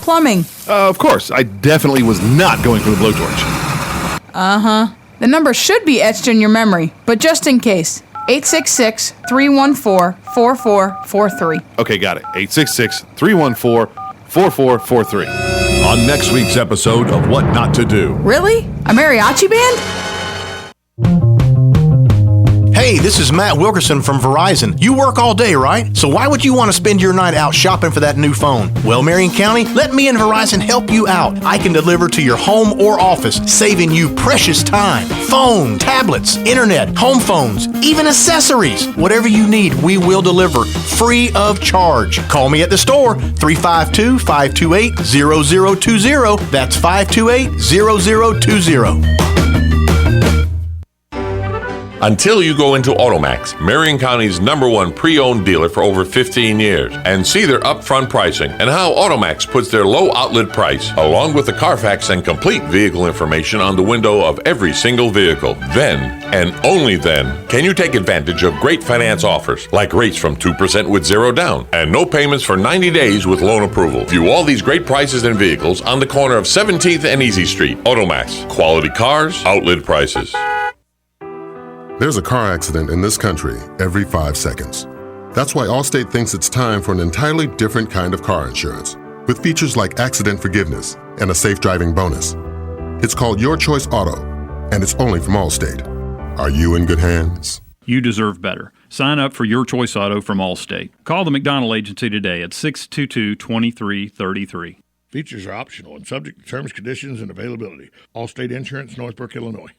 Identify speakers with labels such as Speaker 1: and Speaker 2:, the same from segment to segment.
Speaker 1: Plumbing.
Speaker 2: Of course. I definitely was not going for the blowtorch.
Speaker 1: Uh-huh. The number should be etched in your memory, but just in case, 866-314-4443.
Speaker 2: Okay, got it. 866-314-4443.
Speaker 3: On next week's episode of What Not to Do.
Speaker 1: Really? A mariachi band?
Speaker 4: Hey, this is Matt Wilkerson from Verizon. You work all day, right? So why would you want to spend your night out shopping for that new phone? Well, Marion County, let me and Verizon help you out. I can deliver to your home or office, saving you precious time. Phone, tablets, internet, home phones, even accessories. Whatever you need, we will deliver free of charge. Call me at the store, 352-528-0020. That's 528-0020.
Speaker 5: Until you go into Automax, Marion County's #1 pre-owned dealer for over 15 years, and see their upfront pricing and how Automax puts their low outlet price, along with the Carfax and complete vehicle information on the window of every single vehicle. Then, and only then, can you take advantage of great finance offers, like rates from 2% with 0 down, and no payments for 90 days with loan approval. View all these great prices and vehicles on the corner of 17th and Easy Street. Automax. Quality cars, outlet prices.
Speaker 6: There's a car accident in this country every 5 seconds. That's why Allstate thinks it's time for an entirely different kind of car insurance, with features like accident forgiveness and a safe driving bonus. It's called Your Choice Auto, and it's only from Allstate. Are you in good hands?
Speaker 7: You deserve better. Sign up for Your Choice Auto from Allstate. Call the McDonald Agency today at 622-2333.
Speaker 8: Features are optional and subject to terms, conditions, and availability. Allstate Insurance, Northbrook, Illinois.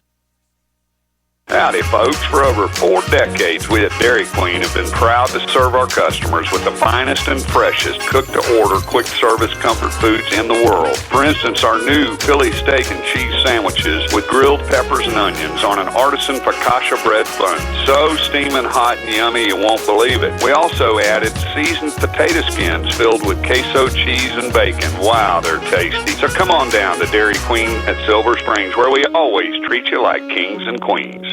Speaker 9: Howdy, folks. For over 4 decades, we at Dairy Queen have been proud to serve our customers with the finest and freshest cook-to-order, quick-service comfort foods in the world. For instance, our new Philly steak and cheese sandwiches with grilled peppers and onions on an Andersen focaccia bread bun. So steaming hot and yummy you won't believe it. We also added seasoned potato skins filled with queso cheese and bacon. Wow, they're tasty. So come on down to Dairy Queen at Silver Springs, where we always treat you like kings and queens.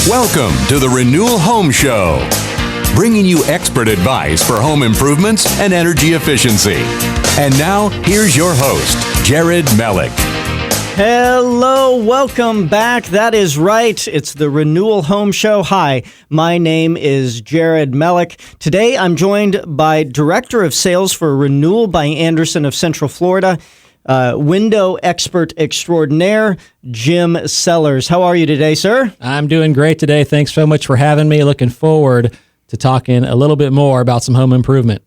Speaker 10: Welcome to the Renewal Home Show, bringing you expert advice for home improvements and energy efficiency. And now, here's your host, Jared Mellick.
Speaker 11: Hello, welcome back. That is right. It's the Renewal Home Show. Hi, my name is Jared Mellick. Today, I'm joined by Director of Sales for Renewal by Andersen of Central Florida, window expert extraordinaire, Jim Sellers. How are you today, sir?
Speaker 12: I'm doing great today. Thanks so much for having me. Looking forward to talking a little bit more about some home improvement.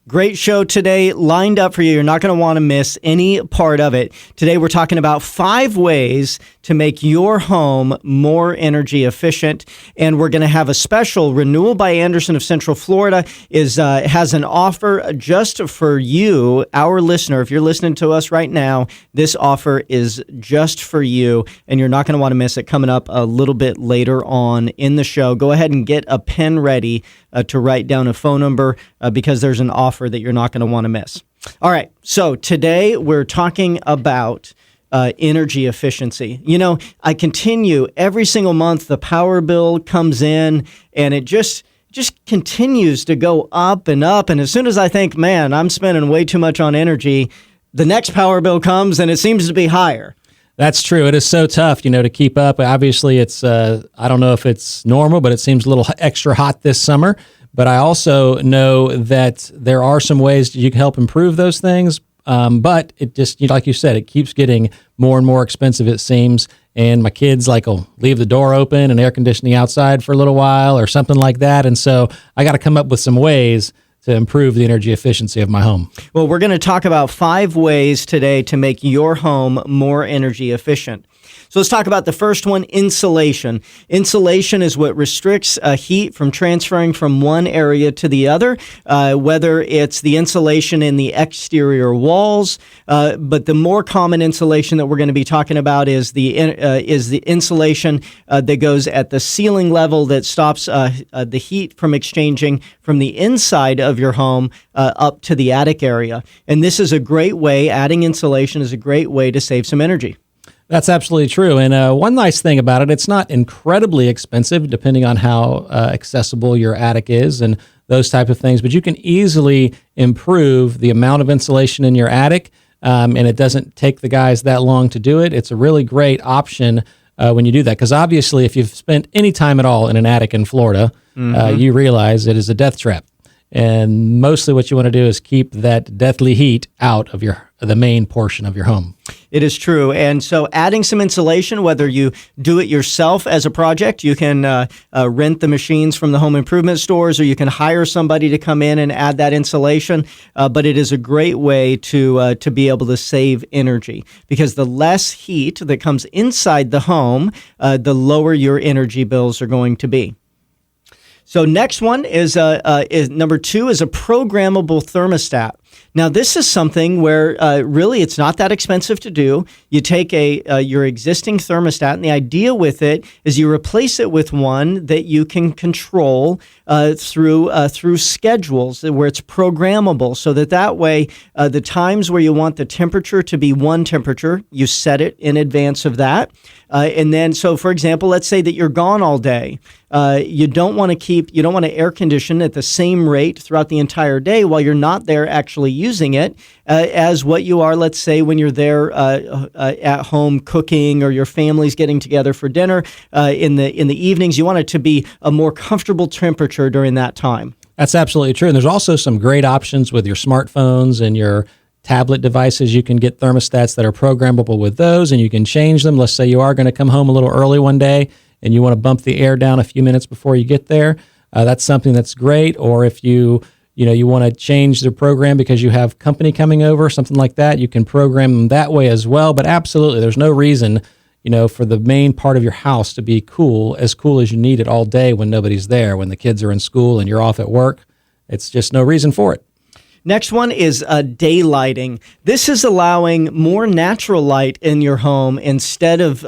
Speaker 11: Great show today lined up for you. You're not going to want to miss any part of it. Today we're talking about 5 ways to make your home more energy efficient. And we're going to have a special. Renewal by Andersen of Central Florida has an offer just for you, our listener. If you're listening to us right now, this offer is just for you, and you're not going to want to miss it. Coming up a little bit later on in the show. Go ahead and get a pen ready to write down a phone number because there's an offer that you're not going to want to miss. All right, so today we're talking about energy efficiency. You know, I continue every single month, the power bill comes in and it just continues to go up and up. And as soon as I think, man, I'm spending way too much on energy, the next power bill comes and it seems to be higher.
Speaker 12: That's true. It is so tough, to keep up. Obviously, it's I don't know if it's normal, but it seems a little extra hot this summer. But I also know that there are some ways you can help improve those things. But it just, like you said, it keeps getting more and more expensive, it seems. And my kids will leave the door open and air conditioning outside for a little while or something like that. And so I got to come up with some ways to improve the energy efficiency of my home.
Speaker 11: Well, we're going to talk about 5 ways today to make your home more energy efficient. So let's talk about the first one, insulation. Insulation is what restricts heat from transferring from one area to the other, whether it's the insulation in the exterior walls, but the more common insulation that we're going to be talking about is the insulation that goes at the ceiling level that stops the heat from exchanging from the inside of your home up to the attic area. And this is a great way, adding insulation is a great way to save some energy.
Speaker 12: That's absolutely true. And one nice thing about it, it's not incredibly expensive depending on how accessible your attic is and those type of things, but you can easily improve the amount of insulation in your attic, and it doesn't take the guys that long to do it. It's a really great option when you do that, because obviously if you've spent any time at all in an attic in Florida, you realize it is a death trap. And mostly what you want to do is keep that deathly heat out of the main portion of your home.
Speaker 11: It is true. And so adding some insulation, whether you do it yourself as a project, you can rent the machines from the home improvement stores, or you can hire somebody to come in and add that insulation. But it is a great way to be able to save energy, because the less heat that comes inside the home, the lower your energy bills are going to be. So next one is number 2 is a programmable thermostat. Now, this is something where really it's not that expensive to do. You take your existing thermostat, and the idea with it is you replace it with one that you can control through schedules where it's programmable, so that way the times where you want the temperature to be one temperature, you set it in advance of that. And then, so for example, let's say that you're gone all day. You don't want to air condition at the same rate throughout the entire day while you're not there actually using it as what you are, let's say, when you're there at home cooking, or your family's getting together for dinner in the evenings. You want it to be a more comfortable temperature during that time.
Speaker 12: That's absolutely true. And there's also some great options with your smartphones and your tablet devices. You can get thermostats that are programmable with those, and you can change them. Let's say you are going to come home a little early one day and you want to bump the air down a few minutes before you get there. That's something that's great. Or if you want to change the program because you have company coming over, something like that, you can program them that way as well. But absolutely, there's no reason, for the main part of your house to be cool as you need it all day when nobody's there, when the kids are in school and you're off at work. It's just no reason for it.
Speaker 11: Next one is daylighting. This is allowing more natural light in your home instead of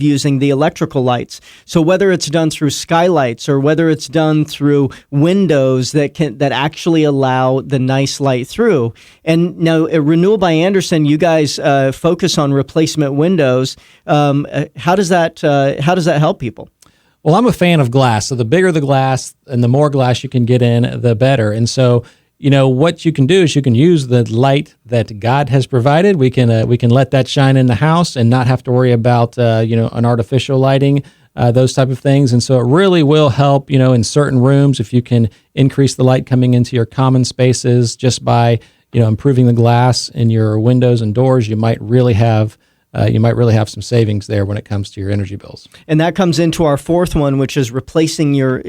Speaker 11: using the electrical lights. So whether it's done through skylights or whether it's done through windows that actually allow the nice light through. And now at Renewal by Andersen, you guys focus on replacement windows. How does that help people?
Speaker 12: Well, I'm a fan of glass. So the bigger the glass and the more glass you can get in, the better. And so what you can do is you can use the light that God has provided. We can let that shine in the house and not have to worry about an artificial lighting, those type of things. And so it really will help in certain rooms if you can increase the light coming into your common spaces just by improving the glass in your windows and doors. You might really have some savings there when it comes to your energy bills.
Speaker 11: And that comes into our fourth one, which is replacing your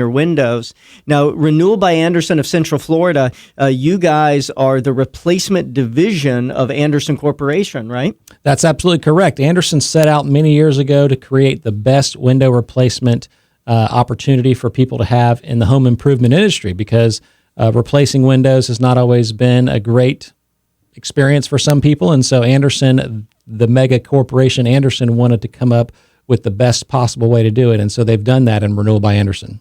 Speaker 11: windows. Now, Renewal by Andersen of Central Florida, you guys are the replacement division of Andersen Corporation, right?
Speaker 12: That's absolutely correct. Andersen set out many years ago to create the best window replacement opportunity for people to have in the home improvement industry, because replacing windows has not always been a great experience for some people. And so Andersen, the mega corporation Andersen, wanted to come up with the best possible way to do it. And so they've done that in Renewal by Andersen.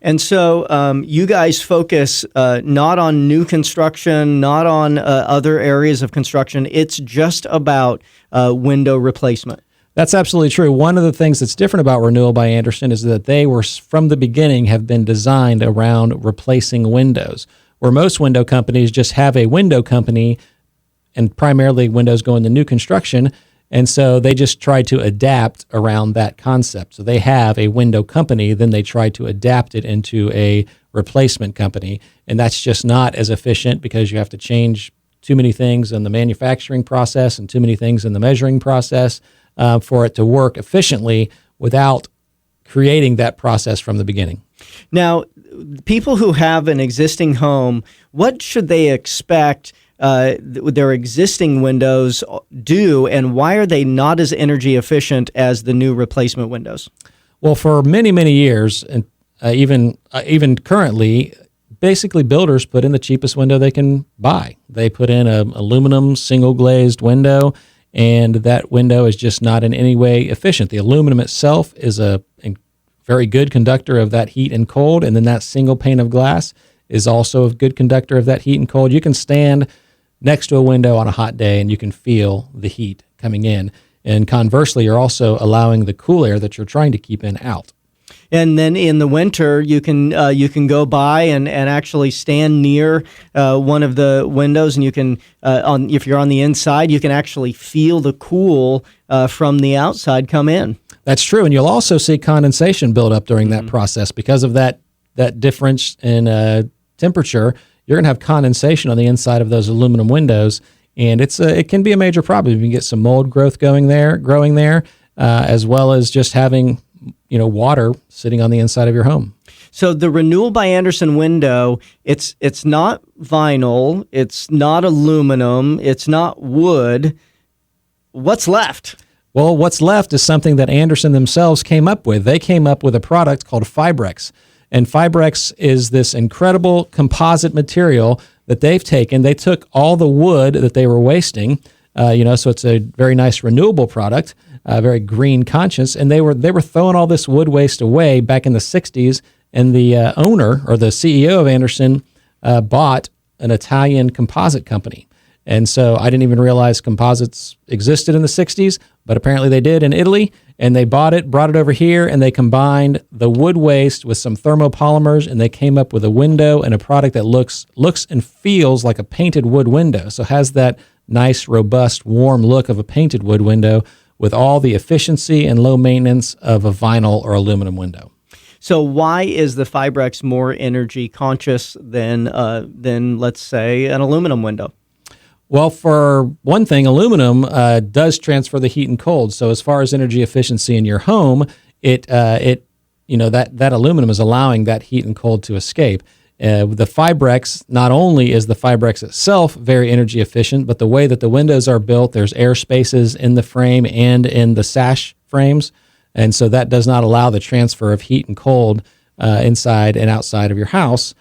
Speaker 11: And so you guys focus not on new construction, not on other areas of construction. It's just about window replacement.
Speaker 12: That's absolutely true. One of the things that's different about Renewal by Andersen is that they were, from the beginning, have been designed around replacing windows, where most window companies just have a window company, and primarily windows go into new construction. And so they just try to adapt around that concept. So they have a window company, then they try to adapt it into a replacement company. And that's just not as efficient, because you have to change too many things in the manufacturing process and too many things in the measuring process for it to work efficiently without creating that process from the beginning.
Speaker 11: Now, people who have an existing home, what should they expect their existing windows do, and why are they not as energy efficient as the new replacement windows?
Speaker 12: Well, for many, many years, and even currently, basically builders put in the cheapest window they can buy. They put in an aluminum single glazed window, and that window is just not in any way efficient. The aluminum itself is a very good conductor of that heat and cold, and then that single pane of glass is also a good conductor of that heat and cold. You can stand next to a window on a hot day and you can feel the heat coming in. And conversely, you're also allowing the cool air that you're trying to keep in out.
Speaker 11: And then in the winter, you can go by and actually stand near one of the windows, and you can if you're on the inside, you can actually feel the cool from the outside come in.
Speaker 12: That's true, and you'll also see condensation build up during that process because of that difference in temperature. You're going to have condensation on the inside of those aluminum windows, and it can be a major problem. You can get some mold growth growing there, as well as just having water sitting on the inside of your home.
Speaker 11: So the Renewal by Andersen window, it's not vinyl, it's not aluminum, it's not wood. What's left?
Speaker 12: Well, what's left is something that Andersen themselves came up with. They came up with a product called Fibrex. And Fibrex is this incredible composite material that they've taken. They took all the wood that they were wasting, so it's a very nice renewable product, very green conscious, and they were throwing all this wood waste away back in the 60s, and the owner or the CEO of Andersen bought an Italian composite company. And so I didn't even realize composites existed in the 60s, but apparently they did in Italy, and they brought it over here, and they combined the wood waste with some thermopolymers, and they came up with a window and a product that looks and feels like a painted wood window. So it has that nice, robust, warm look of a painted wood window with all the efficiency and low maintenance of a vinyl or aluminum window.
Speaker 11: So why is the Fibrex more energy conscious than let's say, an aluminum window?
Speaker 12: Well, for one thing, aluminum does transfer the heat and cold. So as far as energy efficiency in your home, that aluminum is allowing that heat and cold to escape. The Fibrex, not only is the Fibrex itself very energy efficient, but the way that the windows are built, there's air spaces in the frame and in the sash frames. And so that does not allow the transfer of heat and cold inside and outside of your house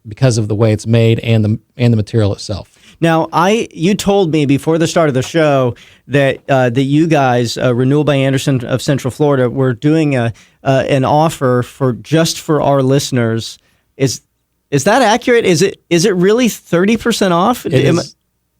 Speaker 12: because of the way it's made and the material itself.
Speaker 11: Now, you told me before the start of the show that you guys, Renewal by Andersen of Central Florida, were doing an offer for our listeners. Is that accurate? Is it really 30% off?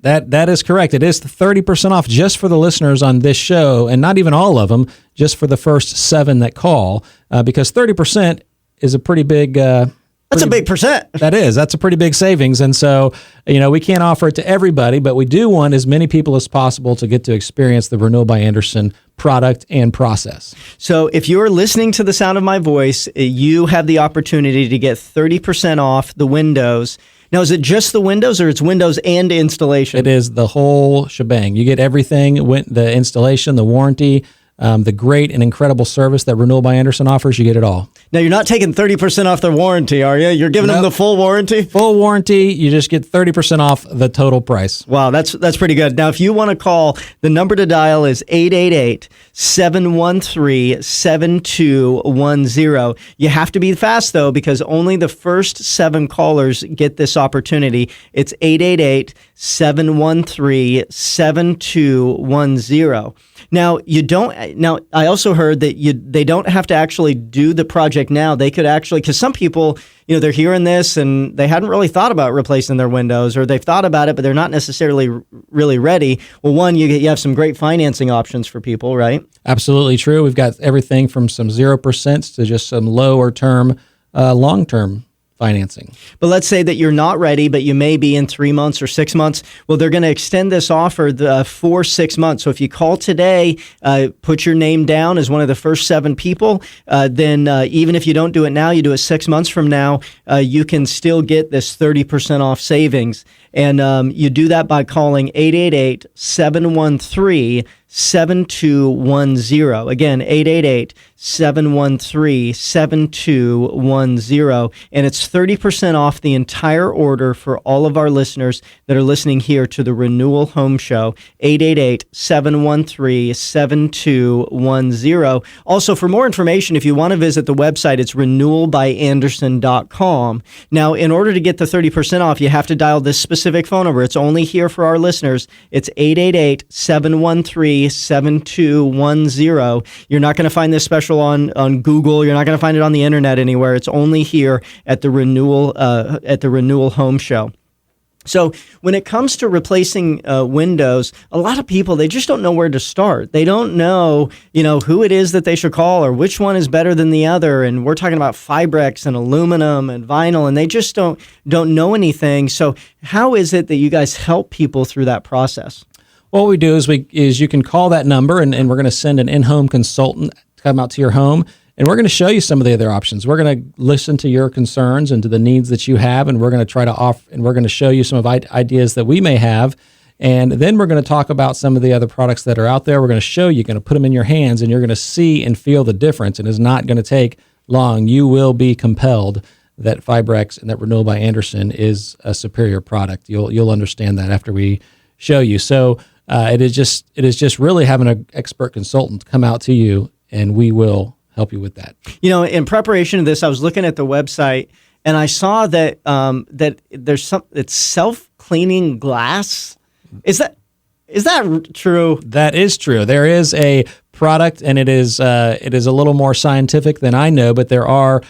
Speaker 12: That is correct. It is 30% off just for the listeners on this show, and not even all of them, just for the first 7 that call, because 30% is a pretty big.
Speaker 11: That's a big percent.
Speaker 12: That's a pretty big savings. And so, we can't offer it to everybody, but we do want as many people as possible to get to experience the Renewal by Andersen product and process.
Speaker 11: So if you're listening to the sound of my voice, you have the opportunity to get 30% off the windows. Now, is it just the windows, or it's windows and installation?
Speaker 12: It is the whole shebang. You get everything, the installation, the warranty, the great and incredible service that Renewal by Andersen offers. You get it all.
Speaker 11: Now, you're not taking 30% off their warranty, are you? You're giving them the full warranty?
Speaker 12: Full warranty. You just get 30% off the total price.
Speaker 11: Wow, that's pretty good. Now, if you want to call, the number to dial is 888-713-7210. You have to be fast, though, because only the first 7 callers get this opportunity. It's 888-713-7210. Now, I also heard that they don't have to actually do the project now. They could actually, because some people, they're hearing this and they hadn't really thought about replacing their windows, or they've thought about it, but they're not necessarily really ready. Well, one, you have some great financing options for people, right?
Speaker 12: Absolutely true. We've got everything from some 0% to just some lower term, long-term financing.
Speaker 11: But let's say that you're not ready, but you may be in 3 months or 6 months. Well, they're going to extend this offer for 6 months. So if you call today, put your name down as one of the first 7 people, then even if you don't do it now, you do it 6 months from now, you can still get this 30% off savings. And you do that by calling 888-713-7210. 888-713-7210. Again, 888-713-7210. And it's 30% off the entire order for all of our listeners that are listening here to the Renewal Home Show. 888-713-7210. Also, for more information, if you want to visit the website, it's renewalbyandersen.com. Now, in order to get the 30% off, you have to dial this specific phone number. It's only here for our listeners. It's 888-713-7210. You're not going to find this special on Google. You're not going to find it on the internet anywhere. It's only here at the Renewal Home Show. So when it comes to replacing windows, a lot of people, they just don't know where to start. They don't know, who it is that they should call or which one is better than the other. And we're talking about Fibrex and aluminum and vinyl, and they just don't know anything. So how is it that you guys help people through that process?
Speaker 12: What we do is you can call that number, and we're going to send an in-home consultant to come out to your home. And we're going to show you some of the other options. We're going to listen to your concerns and to the needs that you have, and we're going to try to offer, and we're going to show you some of ideas that we may have. And then we're going to talk about some of the other products that are out there. We're going to show you, going to put them in your hands, and you're going to see and feel the difference. And it's not going to take long. You will be compelled that Fibrex and that Renewal by Andersen is a superior product. You'll understand that after we show you. So it is just really having an expert consultant come out to you, and we will help you with that.
Speaker 11: In preparation of this, I was looking at the website and I saw that there's it's self-cleaning glass. Is that true?
Speaker 12: That is true. There is a product, and it is a little more scientific than I know, but there are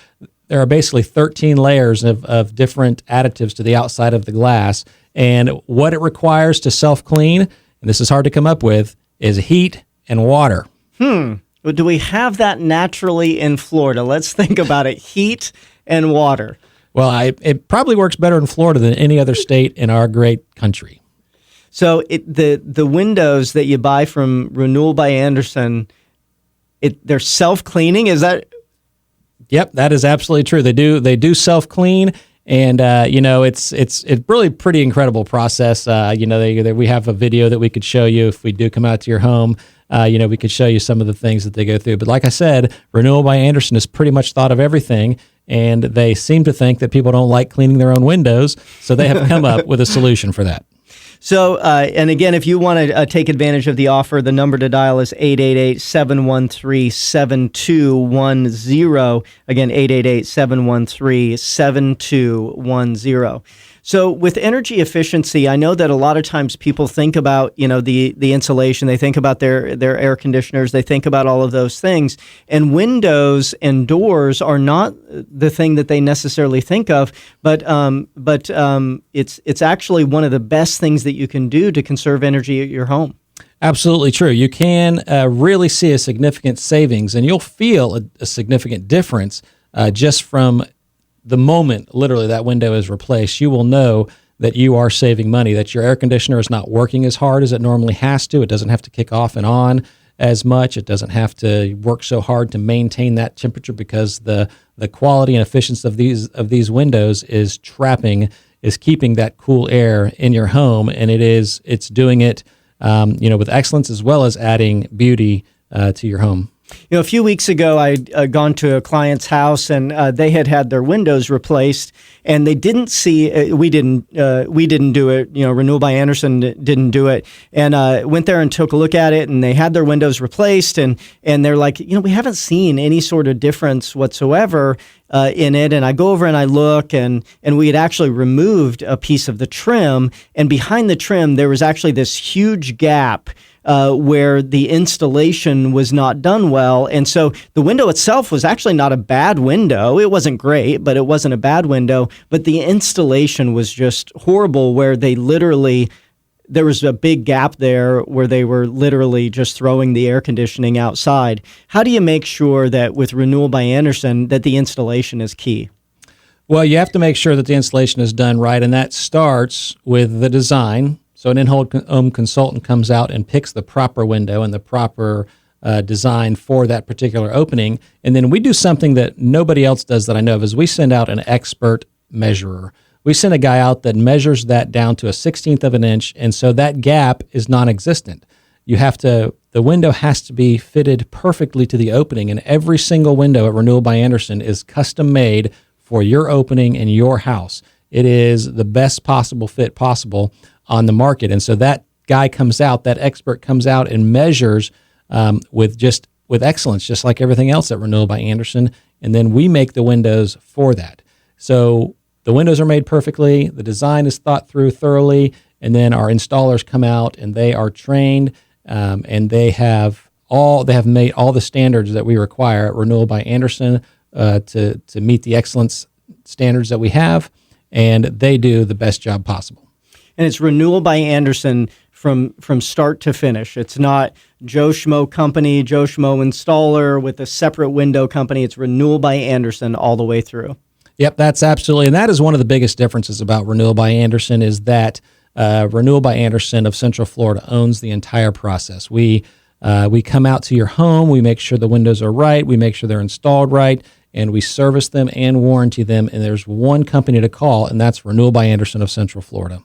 Speaker 12: basically 13 layers of different additives to the outside of the glass, and what it requires to self-clean, and this is hard to come up with, is heat and water.
Speaker 11: Do we have that naturally in Florida? Let's think about it. Heat and water.
Speaker 12: Well, it probably works better in Florida than any other state in our great country.
Speaker 11: So the windows that you buy from Renewal by Andersen, they're self-cleaning. Is that?
Speaker 12: Yep, that is absolutely true. They do self-clean, and it's really pretty incredible process. We have a video that we could show you if we do come out to your home. We could show you some of the things that they go through. But like I said, Renewal by Andersen has pretty much thought of everything, and they seem to think that people don't like cleaning their own windows, so they have come up with a solution for that.
Speaker 11: So, and again, if you want to take advantage of the offer, the number to dial is 888-713-7210. Again, 888-713-7210. So with energy efficiency, I know that a lot of times people think about, the insulation, they think about their air conditioners, they think about all of those things. And windows and doors are not the thing that they necessarily think of, but it's actually one of the best things that you can do to conserve energy at your home.
Speaker 12: Absolutely true. You can really see a significant savings, and you'll feel a significant difference just from the moment literally that window is replaced. You will know that you are saving money, that your air conditioner is not working as hard as it normally has to. It doesn't have to kick off and on as much. It doesn't have to work so hard to maintain that temperature because the quality and efficiency of these windows is keeping that cool air in your home, and it's doing it with excellence as well as adding beauty to your home.
Speaker 11: A few weeks ago, I'd gone to a client's house, and they had their windows replaced, and they didn't see. We didn't do it. Renewal by Andersen didn't do it, and went there and took a look at it, and they had their windows replaced, and they're like, we haven't seen any sort of difference whatsoever in it. And I go over and I look, and we had actually removed a piece of the trim, and behind the trim there was actually this huge gap where the installation was not done well. And so the window itself was actually not a bad window. It wasn't great, but it wasn't a bad window. But the installation was just horrible, where there was a big gap there where they were literally just throwing the air conditioning outside. How do you make sure that with Renewal by Andersen that the installation is key?
Speaker 12: Well, you have to make sure that the installation is done right, and that starts with the design. So an in-home consultant comes out and picks the proper window and the proper design for that particular opening. And then we do something that nobody else does that I know of, is we send out an expert measurer. We send a guy out that measures that down to a 1/16 of an inch, and so that gap is non-existent. You have to the window has to be fitted perfectly to the opening, and every single window at Renewal by Andersen is custom made for your opening in your house. It is the best possible fit possible on the market. And so that guy comes out, that expert comes out and measures with excellence, just like everything else at Renewal by Andersen. And then we make the windows for that. So the windows are made perfectly, the design is thought through thoroughly, and then our installers come out and they are trained, and they have made all the standards that we require at Renewal by Andersen to meet the excellence standards that we have, and they do the best job possible.
Speaker 11: And it's Renewal by Andersen from start to finish. It's not Joe Schmo company, Joe Schmo installer with a separate window company. It's Renewal by Andersen all the way through.
Speaker 12: Yep, that's absolutely, and that is one of the biggest differences about Renewal by Andersen is that Renewal by Andersen of Central Florida owns the entire process. We come out to your home, we make sure the windows are right, we make sure they're installed right, and we service them and warranty them, and there's one company to call, and that's Renewal by Andersen of Central Florida.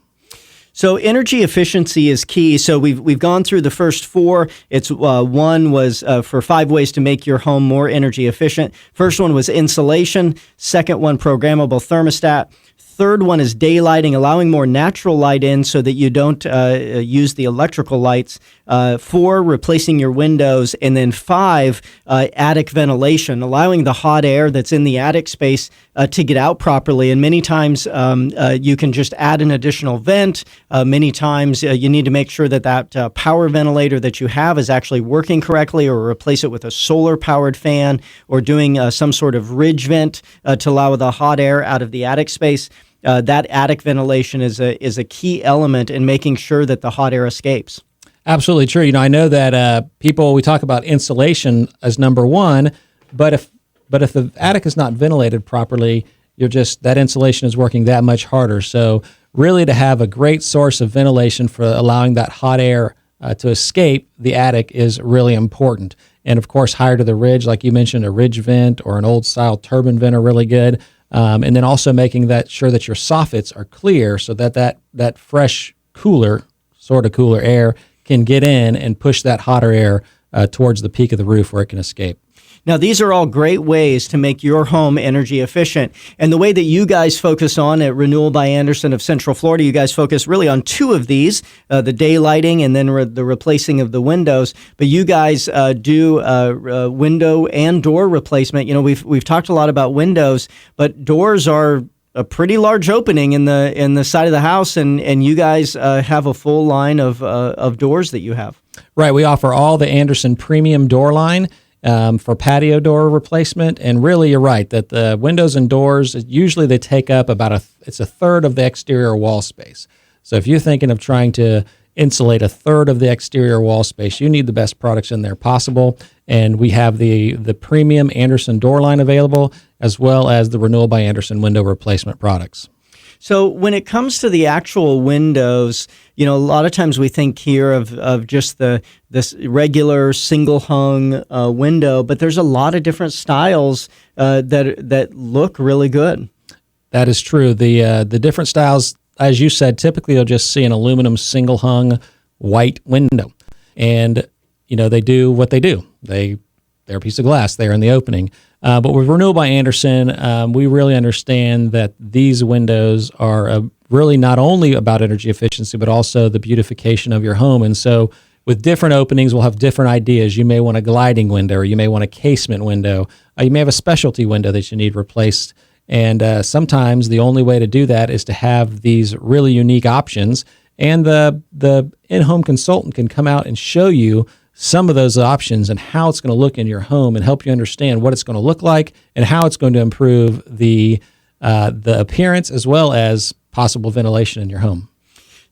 Speaker 11: So energy efficiency is key. So we've gone through the first four. It's one was for 5 ways to make your home more energy efficient. First one was insulation. Second one, programmable thermostat. Third one is daylighting, allowing more natural light in so that you don't use the electrical lights. 4, replacing your windows. And then 5, attic ventilation, allowing the hot air that's in the attic space to get out properly. And many times you can just add an additional vent. Many times you need to make sure that power ventilator that you have is actually working correctly, or replace it with a solar-powered fan, or doing some sort of ridge vent to allow the hot air out of the attic space. That attic ventilation is a key element in making sure that the hot air escapes.
Speaker 12: Absolutely true. You know, I know that we talk about insulation as number one, but if the attic is not ventilated properly, that insulation is working that much harder. So really, to have a great source of ventilation for allowing that hot air to escape the attic is really important. And of course, higher to the ridge, like you mentioned, a ridge vent or an old style turbine vent are really good. And then also making sure that your soffits are clear so that fresh, cooler air can get in and push that hotter air towards the peak of the roof where it can escape.
Speaker 11: Now, these are all great ways to make your home energy efficient. And the way that you guys focus on at Renewal by Andersen of Central Florida, you guys focus really on 2 of these, the daylighting and then the replacing of the windows. But you guys do window and door replacement. You know, we've talked a lot about windows, but doors are a pretty large opening in the side of the house, and you guys have a full line of doors that you have.
Speaker 12: Right. We offer all the Andersen premium door line for patio door replacement. And really, you're right that the windows and doors, usually they take up it's a third of the exterior wall space. So if you're thinking of trying to insulate a third of the exterior wall space, you need the best products in there possible. And we have the premium Andersen door line available, as well as the Renewal by Andersen window replacement products.
Speaker 11: So when it comes to the actual windows, you know, a lot of times we think here of just this regular single hung window, but there's a lot of different styles that look really good.
Speaker 12: That is true. The different styles, as you said, typically you'll just see an aluminum single hung white window, and you know they do what they do. They're a piece of glass there in the opening. But with Renewal by Andersen, we really understand that these windows are really not only about energy efficiency, but also the beautification of your home. And so with different openings, we'll have different ideas. You may want a gliding window, or you may want a casement window. You may have a specialty window that you need replaced. And sometimes the only way to do that is to have these really unique options. And the in-home consultant can come out and show you some of those options and how it's going to look in your home, and help you understand what it's going to look like and how it's going to improve the appearance as well as possible ventilation in your home.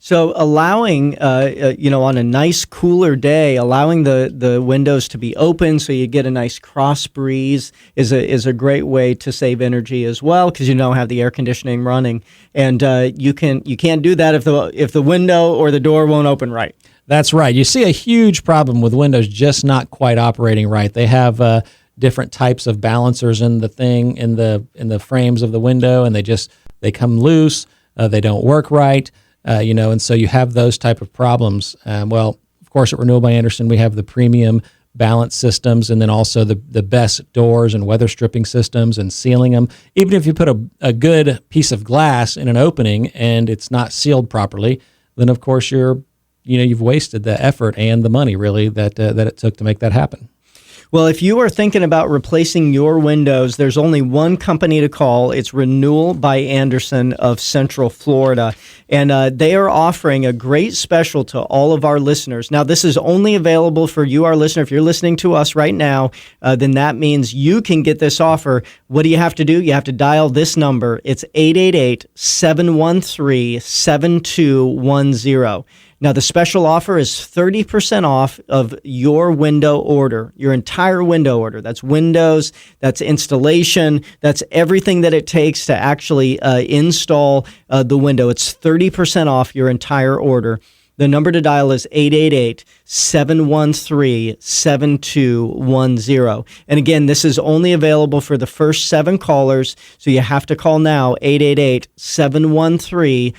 Speaker 11: So allowing, on a nice cooler day, allowing the windows to be open so you get a nice cross breeze is a great way to save energy as well, because you don't have the air conditioning running, and you can't do that if the window or the door won't open right.
Speaker 12: That's right. You see a huge problem with windows just not quite operating right. They have different types of balancers in the frames of the window, and they come loose. They don't work right. And so you have those type of problems. Of course, at Renewal by Andersen, we have the premium balance systems, and then also the best doors and weather stripping systems and sealing them. Even if you put a good piece of glass in an opening and it's not sealed properly, then of course you've wasted the effort and the money really that it took to make that happen.
Speaker 11: Well, if you are thinking about replacing your windows, there's only one company to call. It's Renewal by Andersen of Central Florida. And they are offering a great special to all of our listeners. Now, this is only available for you, our listener. If you're listening to us right now, then that means you can get this offer. What do you have to do? You have to dial this number. It's 888-713-7210. Now, the special offer is 30% off of your window order, your entire window order. That's windows, that's installation, that's everything that it takes to actually install the window. It's 30% off your entire order. The number to dial is 888-713-7210. And again, this is only available for the first 7 callers, so you have to call now, 888-713-7210.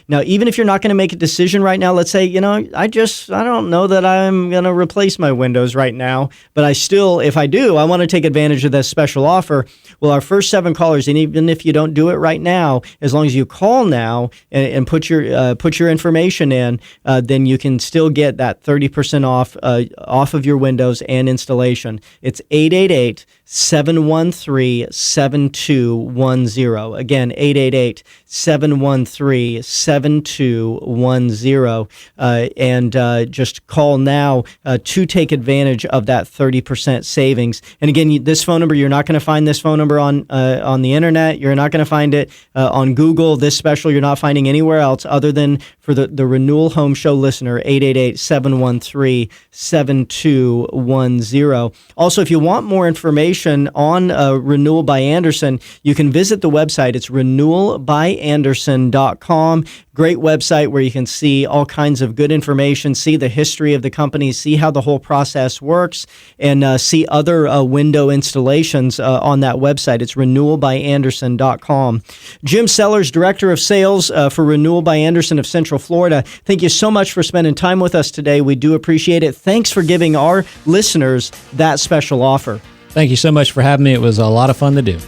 Speaker 11: Now, even if you're not going to make a decision right now, let's say, I don't know that I'm going to replace my windows right now, but if I do, I want to take advantage of this special offer. Well, our first 7 callers, and even if you don't do it right now, as long as you call now and put your information in, then you can still get that 30% off of your windows and installation. It's 888-713-7210. Again, 888-713-7210. And just call now to take advantage of that 30% savings. And again, this phone number, you're not going to find this phone number on the internet. You're not going to find it on Google. This special you're not finding anywhere else other than for the Renewal Home Show listener, 888-713-7210. Also, if you want more information on Renewal by Andersen, you can visit the website. It's renewalbyandersen.com. Great website where you can see all kinds of good information, see the history of the company, see how the whole process works, and see other window installations on that website. It's renewalbyandersen.com. Jim Sellers, Director of Sales for Renewal by Andersen of Central Florida, thank you so much for spending time with us today. We do appreciate it. Thanks for giving our listeners that special offer.
Speaker 12: Thank you so much for having me. It was a lot of fun to do.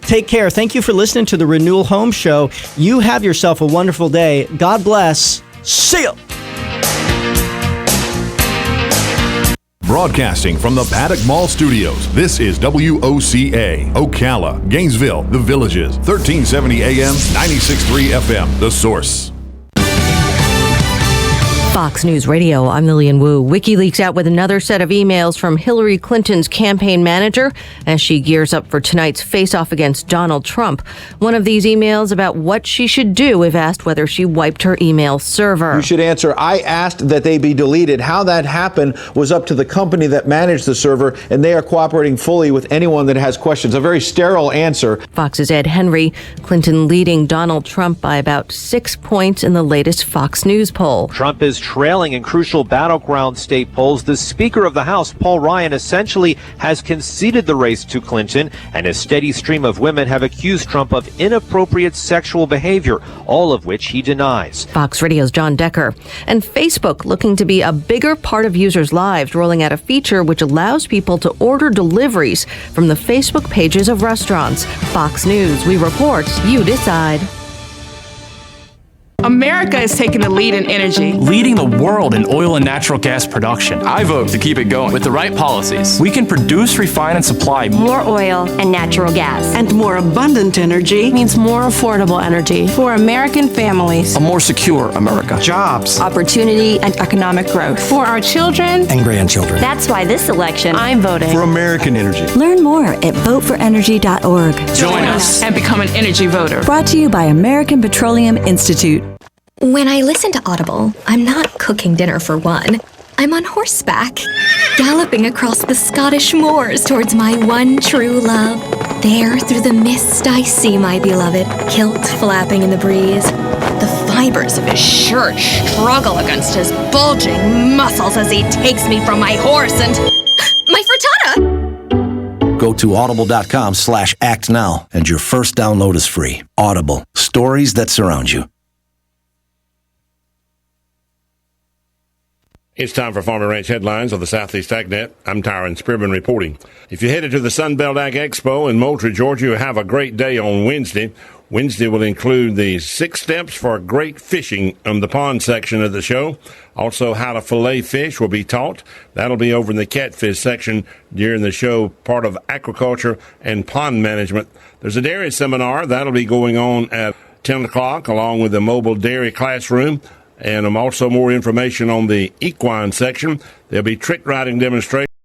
Speaker 11: Take care. Thank you for listening to the Renewal Home Show. You have yourself a wonderful day. God bless. See ya.
Speaker 3: Broadcasting from the Paddock Mall Studios, this is WOCA, Ocala, Gainesville, The Villages, 1370 AM, 96.3 FM, The Source.
Speaker 13: Fox News Radio, I'm Lillian Wu. WikiLeaks out with another set of emails from Hillary Clinton's campaign manager as she gears up for tonight's face-off against Donald Trump. One of these emails about what she should do if asked whether she wiped her email server.
Speaker 14: You should answer, I asked that they be deleted. How that happened was up to the company that managed the server, and they are cooperating fully with anyone that has questions. A very sterile answer.
Speaker 13: Fox's Ed Henry, Clinton leading Donald Trump by about 6 points in the latest Fox News poll.
Speaker 15: Trump is trailing in crucial battleground state polls. The Speaker of the House, Paul Ryan, essentially has conceded the race to Clinton, and a steady stream of women have accused Trump of inappropriate sexual behavior, all of which he denies.
Speaker 13: Fox Radio's John Decker. And Facebook looking to be a bigger part of users' lives, rolling out a feature which allows people to order deliveries from the Facebook pages of restaurants. Fox News, we report, you decide.
Speaker 16: America is taking the lead in energy,
Speaker 17: leading the world in oil and natural gas production. I vote to keep it going. With the right policies, we can produce, refine, and supply
Speaker 18: more oil and natural gas.
Speaker 19: And more abundant energy
Speaker 20: means more affordable energy for American families.
Speaker 17: A more secure America.
Speaker 19: Jobs,
Speaker 20: opportunity, and economic growth for our children
Speaker 17: and grandchildren.
Speaker 18: That's why this election,
Speaker 20: I'm voting
Speaker 17: for American energy.
Speaker 21: Learn more at voteforenergy.org.
Speaker 16: Join us and become an energy voter.
Speaker 21: Brought to you by American Petroleum Institute.
Speaker 22: When I listen to Audible, I'm not cooking dinner for one. I'm on horseback, galloping across the Scottish moors towards my one true love. There, through the mist, I see my beloved, kilt flapping in the breeze. The fibers of his shirt struggle against his bulging muscles as he takes me from my horse and... my frittata!
Speaker 23: Go to audible.com/actnow, and your first download is free. Audible. Stories that surround you.
Speaker 1: It's time for Farm and Ranch headlines on the Southeast AgNet. I'm Tyron Spearman reporting. If you're headed to the Sunbelt Ag Expo in Moultrie, Georgia, you'll have a great day on Wednesday. Wednesday will include the 6 steps for great fishing on the pond section of the show. Also, how to fillet fish will be taught. That'll be over in the catfish section during the show, part of aquaculture and pond management. There's a dairy seminar that'll be going on at 10 o'clock along with the mobile dairy classroom. And also more information on the equine section. There'll be trick riding demonstrations.